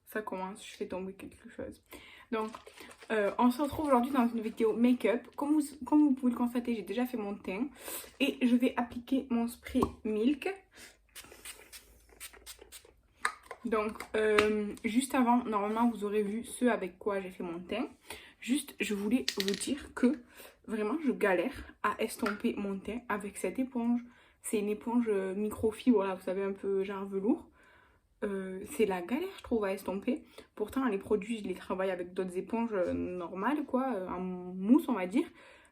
ça commence, je fais tomber quelque chose. Donc, on se retrouve aujourd'hui dans une vidéo make-up. Comme vous pouvez le constater, j'ai déjà fait mon teint. Et je vais appliquer mon spray Milk. Donc, juste avant, normalement, vous aurez vu ce avec quoi j'ai fait mon teint. Juste, je voulais vous dire que vraiment, je galère à estomper mon teint avec cette éponge. C'est une éponge microfibre, là, vous savez, un peu genre velours. C'est la galère, je trouve, à estomper. Pourtant, les produits, je les travaille avec d'autres éponges normales, quoi, en mousse, on va dire.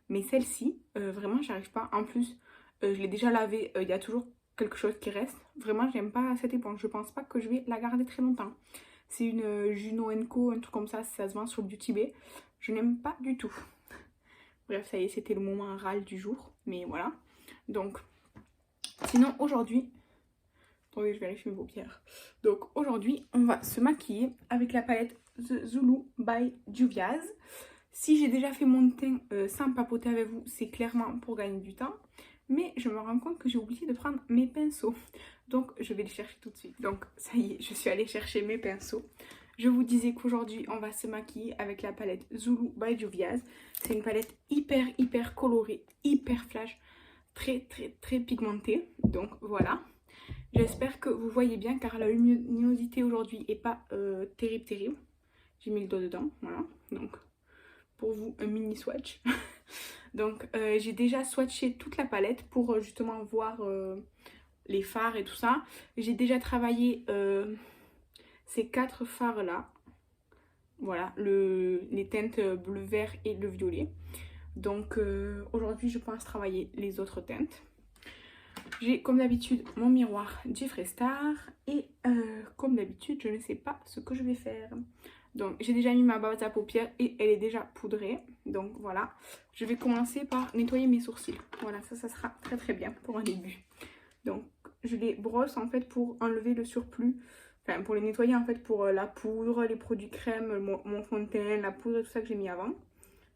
Mais celle-ci, vraiment, j'arrive pas. En plus, je l'ai déjà lavée, il y a toujours quelque chose qui reste. Vraiment, j'aime pas cette éponge. Je pense pas que je vais la garder très longtemps. C'est une Juno Co, un truc comme ça se vend sur Beauty Bay. Je n'aime pas du tout. Bref, ça y est, c'était le moment râle du jour. Mais voilà. Donc, sinon, aujourd'hui... Attendez, je vérifie mes paupières. Donc, aujourd'hui, on va se maquiller avec la palette The Zulu by Juvia's. Si j'ai déjà fait mon teint sans papoter avec vous, c'est clairement pour gagner du temps. Mais je me rends compte que j'ai oublié de prendre mes pinceaux. Donc, je vais les chercher tout de suite. Donc, ça y est, je suis allée chercher mes pinceaux. Je vous disais qu'aujourd'hui, on va se maquiller avec la palette Zulu by Juvia's. C'est une palette hyper colorée, hyper flash, très pigmentée. Donc, voilà. J'espère que vous voyez bien car la luminosité aujourd'hui est pas terrible. J'ai mis le doigt dedans, voilà. Donc, pour vous, un mini swatch. Donc, j'ai déjà swatché toute la palette pour justement voir les fards et tout ça. J'ai déjà travaillé ces 4 fards là. Voilà, les teintes bleu, vert et le violet. Donc, aujourd'hui, je pense travailler les autres teintes. J'ai comme d'habitude mon miroir Jeffree Star et comme d'habitude je ne sais pas ce que je vais faire. Donc j'ai déjà mis ma base à paupières et elle est déjà poudrée. Donc voilà, je vais commencer par nettoyer mes sourcils. Voilà, ça sera très bien pour un début. Donc je les brosse en fait pour enlever le surplus. Enfin pour les nettoyer en fait pour la poudre, les produits crème, mon fond de teint, la poudre et tout ça que j'ai mis avant.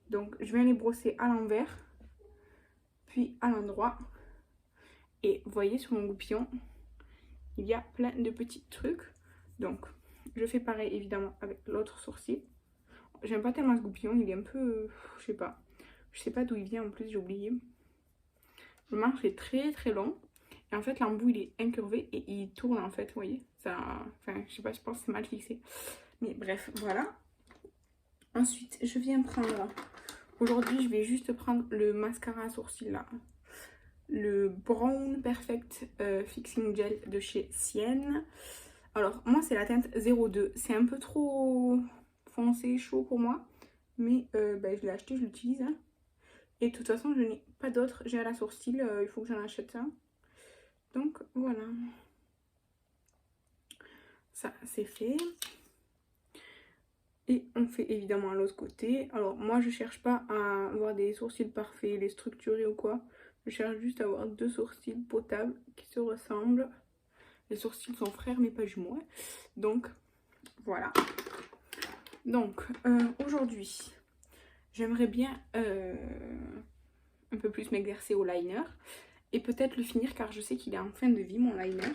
Donc je viens les brosser à l'envers puis à l'endroit. Et vous voyez sur mon goupillon, il y a plein de petits trucs. Donc, je fais pareil évidemment avec l'autre sourcil. J'aime pas tellement ce goupillon, il est un peu... je sais pas. Je sais pas d'où il vient en plus, j'ai oublié. Le manche est très long. Et en fait, l'embout il est incurvé et il tourne en fait, vous voyez. Ça... Enfin, je sais pas, je pense que c'est mal fixé. Mais bref, voilà. Ensuite, je viens prendre... Aujourd'hui, je vais juste prendre le mascara à sourcil là. Le Brown Perfect Fixing Gel de chez Sienne. Alors moi c'est la teinte 02, c'est un peu trop foncé, chaud pour moi, mais je l'ai acheté, je l'utilise. Hein. Et de toute façon je n'ai pas d'autre, j'ai à la sourcil, il faut que j'en achète un. Donc voilà. Ça c'est fait. Et on fait évidemment à l'autre côté. Alors moi je cherche pas à avoir des sourcils parfaits, les structurer ou quoi. Je cherche juste à avoir 2 sourcils potables qui se ressemblent. Les sourcils sont frères mais pas jumeaux. Hein. Donc voilà. Donc aujourd'hui, j'aimerais bien un peu plus m'exercer au liner. Et peut-être le finir car je sais qu'il est en fin de vie mon liner.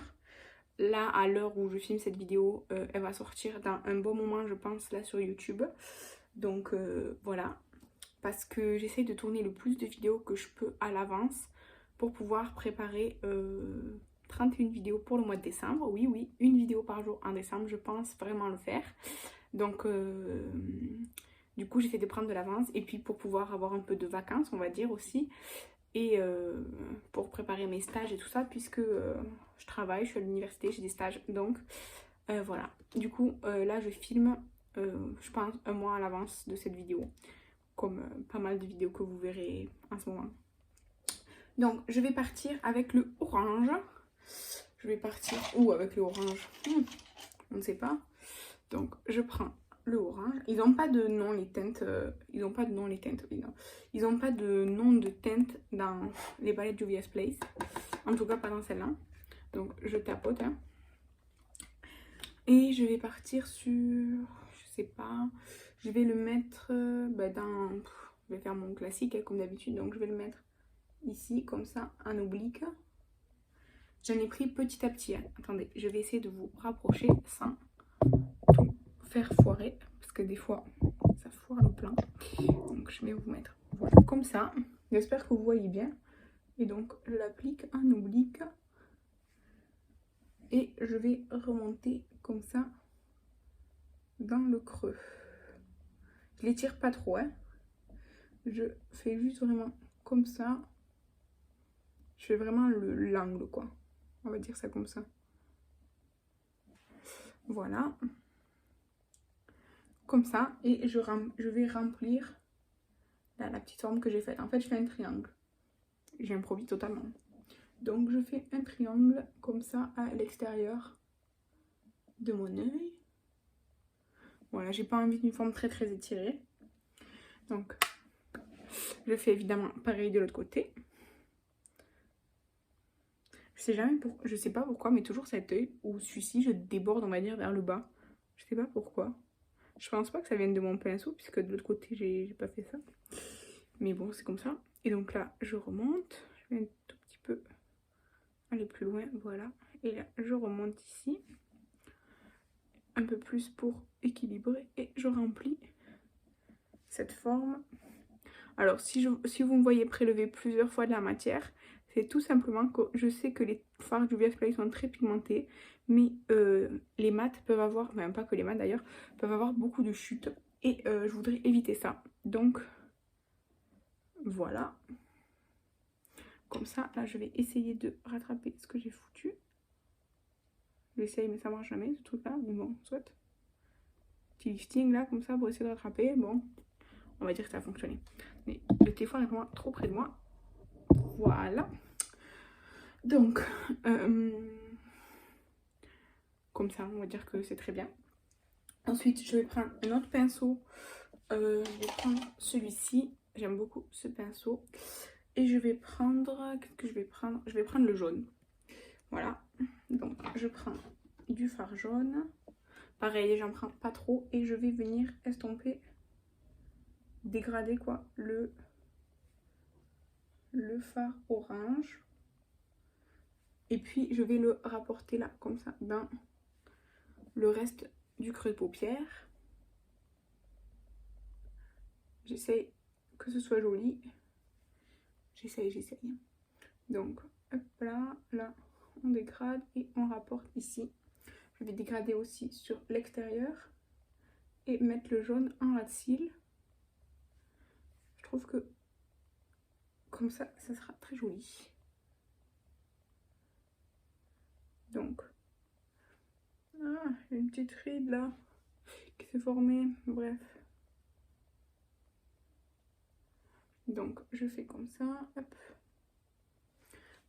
Là à l'heure où je filme cette vidéo, elle va sortir dans un bon moment je pense là sur YouTube. Donc voilà. Parce que j'essaie de tourner le plus de vidéos que je peux à l'avance pour pouvoir préparer 31 vidéos pour le mois de décembre. Oui, une vidéo par jour en décembre, je pense vraiment le faire. Donc du coup j'essaie de prendre de l'avance et puis pour pouvoir avoir un peu de vacances on va dire aussi. Et pour préparer mes stages et tout ça puisque je travaille, je suis à l'université, j'ai des stages. Donc voilà. Du coup là je filme je pense un mois à l'avance de cette vidéo. Comme pas mal de vidéos que vous verrez en ce moment. Donc je vais partir avec le orange. Je vais partir où avec le orange on ne sait pas. Donc je prends le orange. Ils n'ont pas de nom les teintes. Ils n'ont pas de nom les teintes. Oui, non. Ils n'ont pas de nom de teinte dans les palettes Juvia's Place. En tout cas pas dans celle-là. Donc je tapote. Hein. Et je vais partir sur... Je sais pas... Je vais le mettre dans... Je vais faire mon classique comme d'habitude. Donc je vais le mettre ici comme ça en oblique. J'en ai pris petit à petit. Hein. Attendez, je vais essayer de vous rapprocher sans tout faire foirer, parce que des fois ça foire le plan. Donc je vais vous mettre voilà comme ça. J'espère que vous voyez bien. Et donc je l'applique en oblique et je vais remonter comme ça dans le creux. Je l'étire pas trop, hein. Je fais juste vraiment comme ça. Je fais vraiment l'angle, quoi. On va dire ça comme ça. Voilà. Comme ça. Et je vais remplir là, la petite forme que j'ai faite. En fait, je fais un triangle. J'improvise totalement. Donc, je fais un triangle comme ça à l'extérieur de mon œil. Voilà, j'ai pas envie d'une forme très très étirée. Donc, je fais évidemment pareil de l'autre côté. Je sais pas pourquoi, mais toujours cet œil ou celui-ci, je déborde, on va dire, vers le bas. Je sais pas pourquoi. Je pense pas que ça vienne de mon pinceau, puisque de l'autre côté, j'ai pas fait ça. Mais bon, c'est comme ça. Et donc là, je remonte. Je vais un tout petit peu aller plus loin, voilà. Et là, je remonte ici. Un peu plus pour équilibrer. Et je remplis cette forme. Alors, si vous me voyez prélever plusieurs fois de la matière, c'est tout simplement que je sais que les fards Juvia's Place sont très pigmentés, mais les mats peuvent avoir, enfin pas que les mats d'ailleurs, peuvent avoir beaucoup de chutes. Et je voudrais éviter ça. Donc, voilà. Comme ça, là, je vais essayer de rattraper ce que j'ai foutu. J'essaye, mais ça marche jamais, ce truc-là. Mais bon, soit. Petit lifting, là, comme ça, pour essayer de rattraper. Bon, on va dire que ça a fonctionné. Mais le téléphone est vraiment trop près de moi. Voilà. Donc, comme ça, on va dire que c'est très bien. Ensuite, je vais prendre un autre pinceau. Je vais prendre celui-ci. J'aime beaucoup ce pinceau. Et je vais prendre... Qu'est-ce que je vais prendre? Je vais prendre le jaune. Voilà. Donc, je prends du fard jaune. Pareil, j'en prends pas trop. Et je vais venir estomper, dégrader quoi, le fard orange. Et puis, je vais le rapporter là, comme ça, dans le reste du creux de paupière. J'essaye que ce soit joli. J'essaye. Donc, hop là, là, on dégrade et on rapporte ici. Je vais dégrader aussi sur l'extérieur et mettre le jaune en ras de cils. Je trouve que comme ça sera très joli. Donc, j'ai une petite ride là qui s'est formée, bref. Donc, je fais comme ça, hop.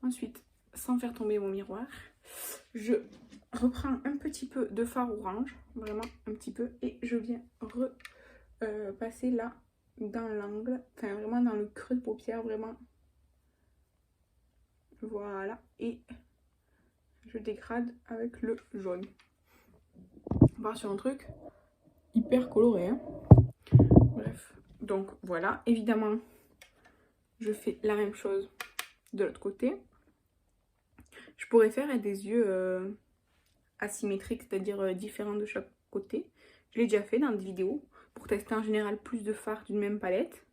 Ensuite, sans faire tomber mon miroir, je reprends un petit peu de fard orange, vraiment un petit peu, et je viens repasser là dans l'angle, enfin vraiment dans le creux de paupière, vraiment. Voilà, et je dégrade avec le jaune. On part sur un truc hyper coloré, hein. Bref, donc voilà, évidemment, je fais la même chose de l'autre côté. Je pourrais faire des yeux asymétriques, c'est-à-dire différents de chaque côté. Je l'ai déjà fait dans des vidéos pour tester en général plus de fards d'une même palette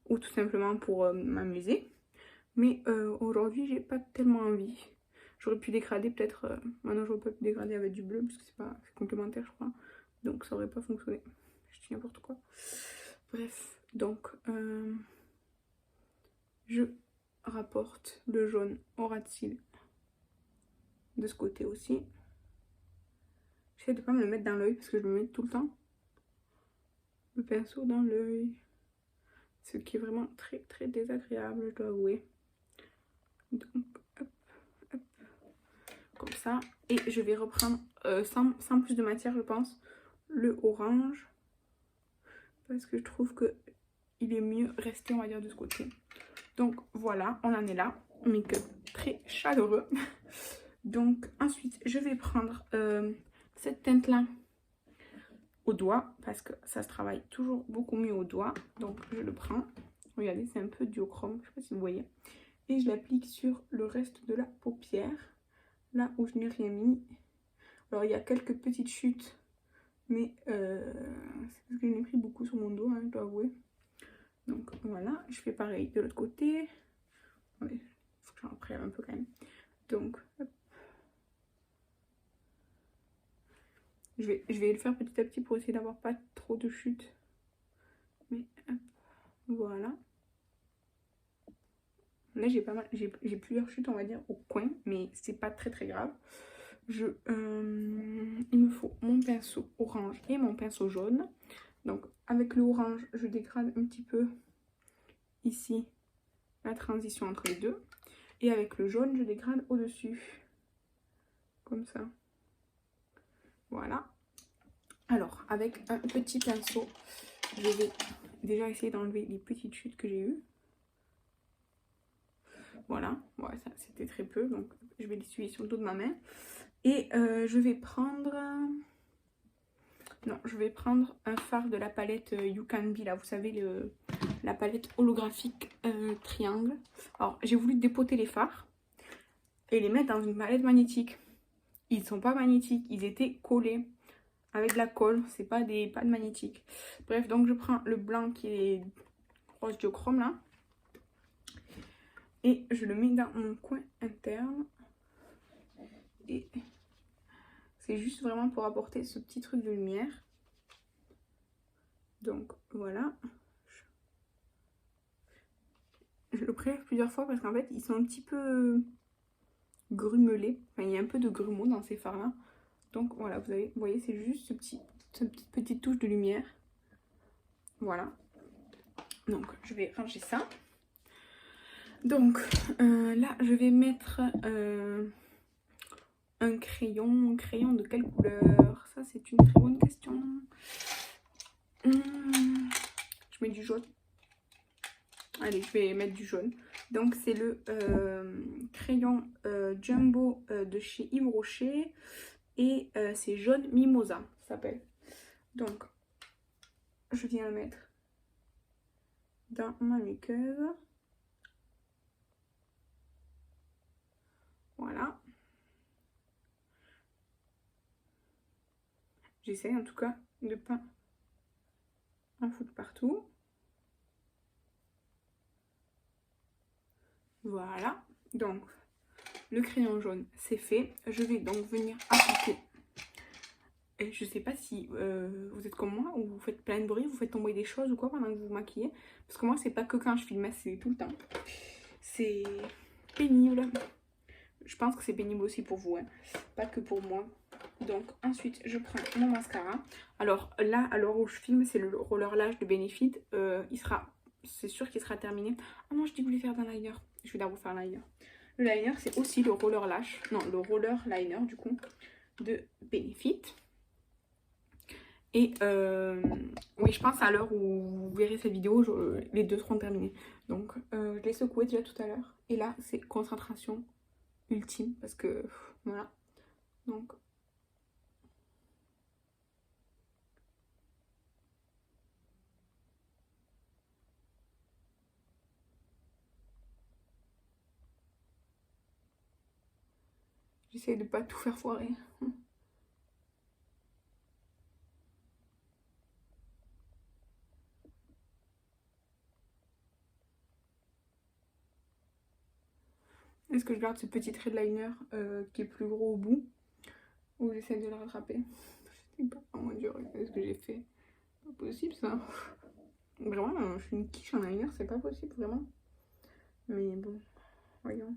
ou tout simplement pour m'amuser. Mais aujourd'hui, j'ai pas tellement envie. J'aurais pu dégrader peut-être, maintenant j'aurais pas pu dégrader avec du bleu parce que c'est complémentaire je crois. Donc ça aurait pas fonctionné. Je dis n'importe quoi. Bref, donc je rapporte le jaune au ras de cils de ce côté aussi. J'essaie de pas me le mettre dans l'œil parce que je me mets tout le temps le pinceau dans l'œil. Ce qui est vraiment très très désagréable, je dois avouer. Donc hop, hop, comme ça. Et je vais reprendre sans plus de matière je pense, le orange. Parce que je trouve que il est mieux resté on va dire de ce côté. Donc voilà, on en est là. Make-up très chaleureux. Donc ensuite je vais prendre cette teinte là au doigt parce que ça se travaille toujours beaucoup mieux au doigt. Donc je le prends. Regardez, c'est un peu duochrome, je sais pas si vous voyez. Et je l'applique sur le reste de la paupière, là où je n'ai rien mis. Alors il y a quelques petites chutes Mais c'est parce que j'en ai pris beaucoup sur mon dos, hein, je dois avouer. Donc voilà, je fais pareil de l'autre côté. Il faut que j'en prenne un peu quand même. Donc, hop. Je vais le faire petit à petit pour essayer d'avoir pas trop de chute. Mais hop, voilà. Là j'ai pas mal, j'ai plusieurs chutes on va dire au coin, mais c'est pas très très grave. Il me faut mon pinceau orange et mon pinceau jaune. Donc avec le orange, je dégrade un petit peu ici la transition entre les deux. Et avec le jaune, je dégrade au-dessus. Comme ça. Voilà. Alors, avec un petit pinceau, je vais déjà essayer d'enlever les petites chutes que j'ai eues. Voilà, ouais, ça c'était très peu, donc je vais l'essuyer sur le dos de ma main. Et je vais prendre... Non, je vais prendre un fard de la palette You Can Be, là, vous savez, la palette holographique triangle. Alors, j'ai voulu dépoter les fards et les mettre dans une palette magnétique. Ils ne sont pas magnétiques, ils étaient collés avec de la colle, c'est pas des pâtes magnétiques. Bref, donc je prends le blanc qui est rose diochrome, là. Et je le mets dans mon coin interne. Et c'est juste vraiment pour apporter ce petit truc de lumière. Donc voilà. Je le prélève plusieurs fois parce qu'en fait ils sont un petit peu grumelés. Enfin il y a un peu de grumeaux dans ces fards là. Donc voilà, vous voyez c'est juste cette petite touche de lumière. Voilà. Donc je vais ranger ça. Donc là je vais mettre un crayon. Un crayon de quelle couleur? Ça c'est une très bonne question. Je mets du jaune. Allez, je vais mettre du jaune. Donc c'est le crayon Jumbo de chez Yves Rocher. Et c'est jaune mimosa, ça s'appelle. Donc, je viens le mettre dans ma muqueuse. Voilà. J'essaie en tout cas de ne pas en foutre partout. Voilà. Donc, le crayon jaune, c'est fait. Je vais donc venir appliquer. Et je sais pas si vous êtes comme moi ou vous faites plein de bruit, vous faites tomber des choses ou quoi pendant que vous vous maquillez. Parce que moi, c'est pas que quand je filme, c'est tout le temps. C'est pénible. Je pense que c'est pénible aussi pour vous, hein. Pas que pour moi. Donc ensuite, je prends mon mascara. Alors là, à l'heure où je filme, c'est le roller lash de Benefit. C'est sûr qu'il sera terminé. Ah non, je dis que je voulais faire d'un liner. Je vais d'abord faire liner. Le liner, c'est aussi le roller lash. Non, le roller liner du coup de Benefit. Et oui, je pense à l'heure où vous verrez cette vidéo, les deux seront terminés. Donc je l'ai secoué déjà tout à l'heure. Et là, c'est concentration ultime parce que voilà. Donc j'essaie de pas tout faire foirer. Est-ce que je garde ce petit trait de liner qui est plus gros au bout, ou j'essaie de le rattraper? Je sais pas. Oh mon dieu, regardez ce que j'ai fait. Pas possible ça. Vraiment, je suis une quiche en liner, c'est pas possible vraiment. Mais bon, voyons.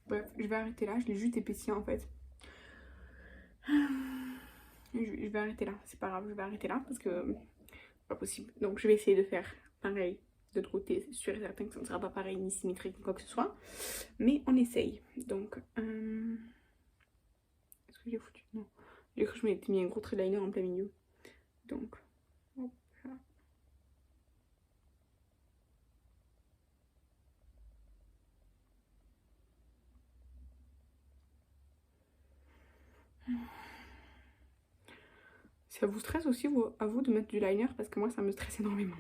Bref, je vais arrêter là, je l'ai juste épaissi en fait. Je vais arrêter là, c'est pas grave, je vais arrêter là parce que pas possible. Donc je vais essayer de faire pareil de l'autre côté, c'est sûr et certain que ça ne sera pas pareil ni symétrique ni quoi que ce soit. Mais on essaye. Donc, est-ce que j'ai foutu? Non. J'ai cru que je m'étais mis un gros trait de liner en plein milieu. Donc, hop là. Ça vous stresse aussi à vous de mettre du liner? Parce que moi ça me stresse énormément.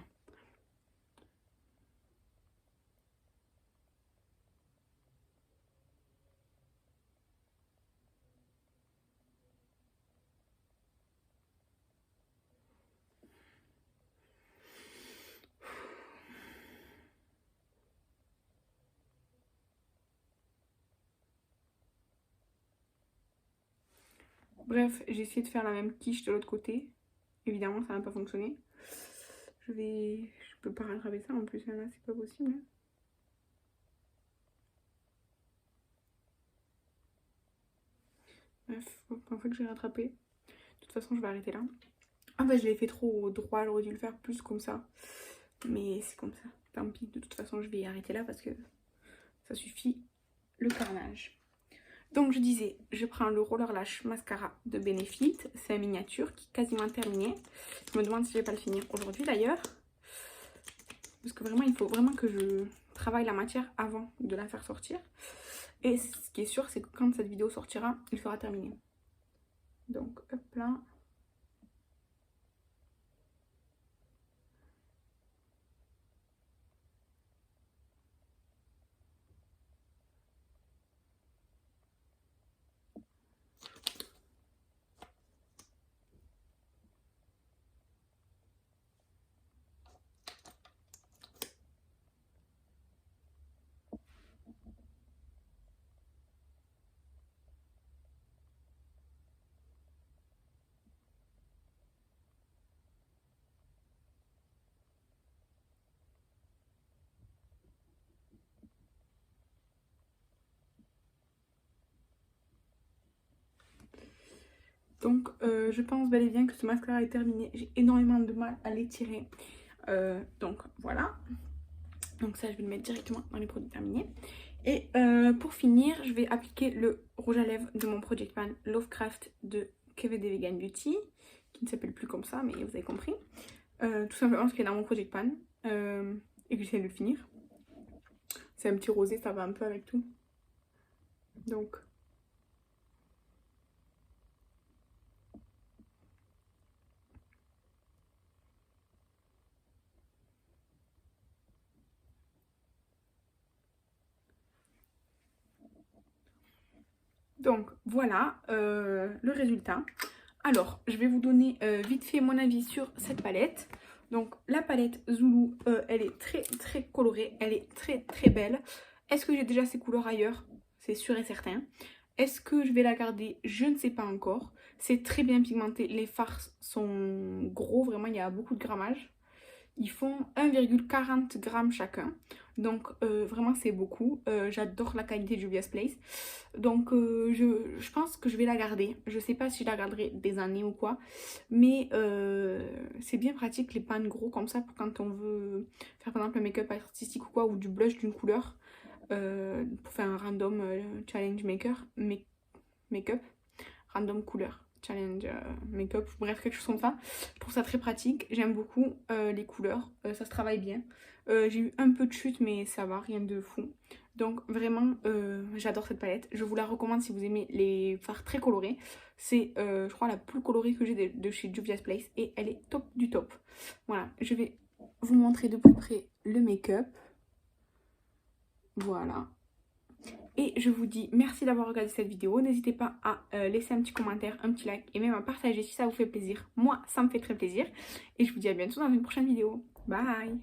Bref, j'ai essayé de faire la même quiche de l'autre côté. Évidemment, ça n'a pas fonctionné. Je peux pas rattraper ça en plus, là, c'est pas possible. Bref, en fait, j'ai rattrapé. De toute façon, je vais arrêter là. En fait, je l'ai fait trop droit, j'aurais dû le faire plus comme ça. Mais c'est comme ça, tant pis. De toute façon, je vais arrêter là parce que ça suffit le carnage. Donc je disais, je prends le Roller Lash Mascara de Benefit. C'est un miniature qui est quasiment terminé. Je me demande si je vais pas le finir aujourd'hui d'ailleurs. Parce que vraiment, il faut vraiment que je travaille la matière avant de la faire sortir. Et ce qui est sûr, c'est que quand cette vidéo sortira, il sera terminé. Donc hop là. Donc je pense bel et bien que ce mascara est terminé. J'ai énormément de mal à l'étirer. Donc voilà. Donc ça, je vais le mettre directement dans les produits terminés. Et pour finir, je vais appliquer le rouge à lèvres de mon Project Pan Lovecraft de KVD Vegan Beauty, qui ne s'appelle plus comme ça, mais vous avez compris. Tout simplement parce qu'il est dans mon Project Pan et que j'essaie de le finir. C'est un petit rosé, ça va un peu avec tout. Donc... Donc voilà le résultat. Alors, je vais vous donner vite fait mon avis sur cette palette. Donc la palette Zulu, elle est très colorée, elle est très belle. Est-ce que j'ai déjà ces couleurs ailleurs? C'est sûr et certain. Est-ce que je vais la garder? Je ne sais pas encore. C'est très bien pigmenté, les fards sont gros, vraiment il y a beaucoup de grammage. Ils font 1,40 g chacun. Donc vraiment c'est beaucoup. J'adore la qualité du Juvia's Place. Donc je pense que je vais la garder. Je sais pas si je la garderai des années ou quoi. Mais c'est bien pratique les pans gros comme ça pour quand on veut faire par exemple un make-up artistique ou quoi. Ou du blush d'une couleur. Pour faire un random challenge make-up. Random couleur. Challenge make-up, bref quelque chose comme ça. Je trouve ça très pratique, j'aime beaucoup les couleurs, ça se travaille bien. J'ai eu un peu de chute mais ça va, rien de fou. Donc vraiment j'adore cette palette, je vous la recommande si vous aimez les fards très colorés. C'est je crois la plus colorée que j'ai de chez Juvia's Place et elle est top du top. Voilà, je vais vous montrer de plus près le make-up. Voilà. Et je vous dis merci d'avoir regardé cette vidéo. N'hésitez pas à laisser un petit commentaire, un petit like et même à partager si ça vous fait plaisir. Moi, ça me fait très plaisir. Et je vous dis à bientôt dans une prochaine vidéo. Bye!